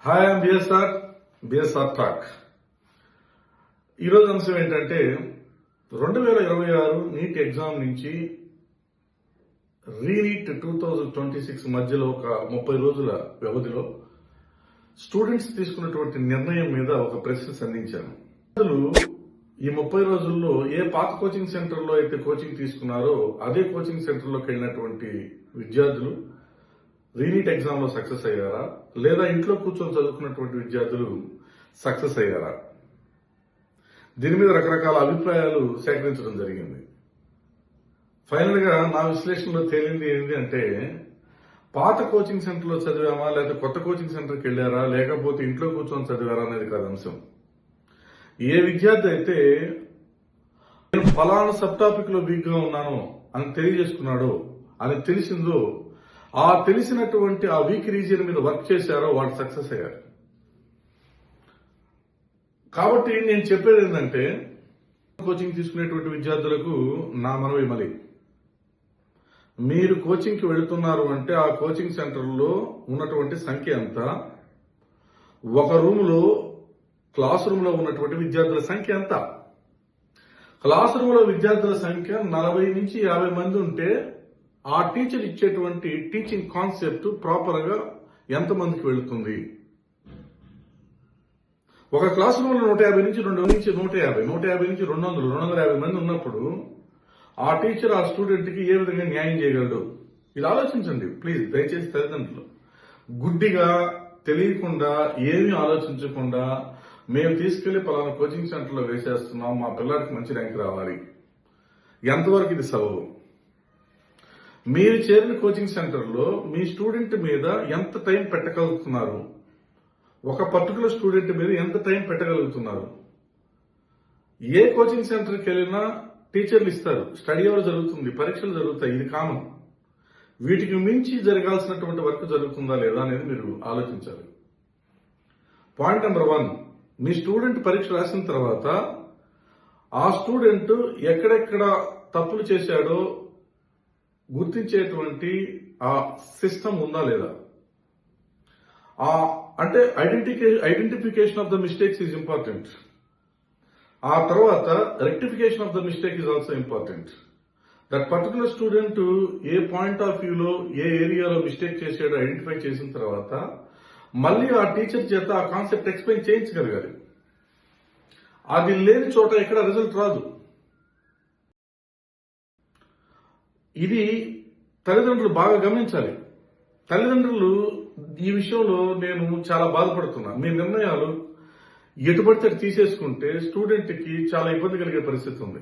Hi I'm BSR talk. ఈరోజు అంశం ఏంటంటే 2026 నీట్ ఎగ్జామ్ నుంచి రీనీట్ 2026 మధ్యలో ఒక 30 రోజుల వ్యవధిలో స్టూడెంట్స్ తీసుకున్నటువంటి నిర్ణయం మీద ఒక ప్రశ్న సంధించాను. ఈ 30 రోజుల్లో ఏ పాత కోచింగ్ సెంటర్లో అయితే కోచింగ్ తీసుకున్నారో అదే కోచింగ్ సెంటర్లోకి వెళ్ళినటువంటి విద్యార్థులు రీనీట్ ఎగ్జామ్ లో సక్సెస్ అయ్యారా, లేదా ఇంట్లో కూర్చొని చదువుకున్నటువంటి విద్యార్థులు సక్సెస్ అయ్యారా? దీని మీద రకరకాల అభిప్రాయాలు సేకరించడం జరిగింది. ఫైనల్ గా నా విశ్లేషణలో తేలింది ఏంటి అంటే, పాత కోచింగ్ సెంటర్ లో చదివామా, లేదా కొత్త కోచింగ్ సెంటర్కి వెళ్ళారా, లేకపోతే ఇంట్లో కూర్చొని చదివారా అనేది కాదు అంశం. ఏ విద్యార్థి అయితే నేను ఫలానా సబ్ టాపిక్ లో వీక్ గా ఉన్నాను అని తెలియజేసుకున్నాడో, అని తెలిసిందో, ఆ తెలిసినటువంటి ఆ వీక్ రీజియన్ మీద వర్క్ చేశారో వాడు సక్సెస్ అయ్యారు. కాబట్టి నేను చెప్పేది ఏంటంటే, కోచింగ్ తీసుకునేటువంటి విద్యార్థులకు నా మనవి మళ్ళీ, మీరు కోచింగ్కి వెళుతున్నారు అంటే ఆ కోచింగ్ సెంటర్లో ఉన్నటువంటి సంఖ్య ఎంత, ఒక రూములో క్లాస్ రూమ్ లో ఉన్నటువంటి విద్యార్థుల సంఖ్య ఎంత? క్లాస్ రూమ్ లో విద్యార్థుల సంఖ్య 40 నుంచి 50 మంది ఉంటే ఆ టీచర్ ఇచ్చేటువంటి టీచింగ్ కాన్సెప్ట్ ప్రాపర్ గా ఎంతమందికి వెళుతుంది? ఒక క్లాస్ రూమ్ లో 150 నుంచి 150 నుంచి 200 250 మంది ఉన్నప్పుడు ఆ టీచర్ ఆ స్టూడెంట్ కి ఏ విధంగా న్యాయం చేయగలడు? ఇలా ఆలోచించండి ప్లీజ్, దయచేసి తల్లిదండ్రులు. గుడ్డిగా తెలియకుండా ఏమీ ఆలోచించకుండా మేము తీసుకెళ్లి పలానా కోచింగ్ సెంటర్ లో వేసేస్తున్నాం, మా పిల్లలకి మంచి ర్యాంక్ రావాలి, ఎంతవరకు ఇది సబబు? మీరు చేరిన కోచింగ్ సెంటర్లో మీ స్టూడెంట్ మీద ఎంత టైం పెట్టగలుగుతున్నారు? ఒక పర్టికులర్ స్టూడెంట్ మీద ఎంత టైం పెట్టగలుగుతున్నారు? ఏ కోచింగ్ సెంటర్కి వెళ్ళినా టీచర్లు ఇస్తారు, స్టడీ అవర్ జరుగుతుంది, పరీక్షలు జరుగుతాయి, ఇది కామన్. వీటికి మించి జరగాల్సినటువంటి వర్క్ జరుగుతుందా లేదా అనేది మీరు ఆలోచించాలి. పాయింట్ నెంబర్ 1, మీ స్టూడెంట్ పరీక్ష రాసిన తర్వాత ఆ స్టూడెంట్ ఎక్కడెక్కడ తప్పులు చేశాడో గుర్తించేటువంటి ఆ సిస్టమ్ ఉందా లేదా? అంటే identification of the mistakes is important. ఆ తర్వాత rectification of the mistake is also important. That particular student A point of వ్యూలో ఏ ఏరియాలో మిస్టేక్ చేసాడో ఐడెంటిఫై చేసిన తర్వాత మళ్ళీ ఆ టీచర్ చేత ఆ కాన్సెప్ట్ ఎక్స్ప్లెయిన్ చేయించగలగాలి. అది లేని చోట ఎక్కడ రిజల్ట్ రాదు. ఇది తల్లిదండ్రులు బాగా గమనించాలి. తల్లిదండ్రులు ఈ విషయంలో నేను చాలా బాధపడుతున్నా. మీ నిర్ణయాలు ఎటుపడితే తీసేసుకుంటే స్టూడెంట్ కి చాలా ఇబ్బంది కలిగే పరిస్థితి ఉంది.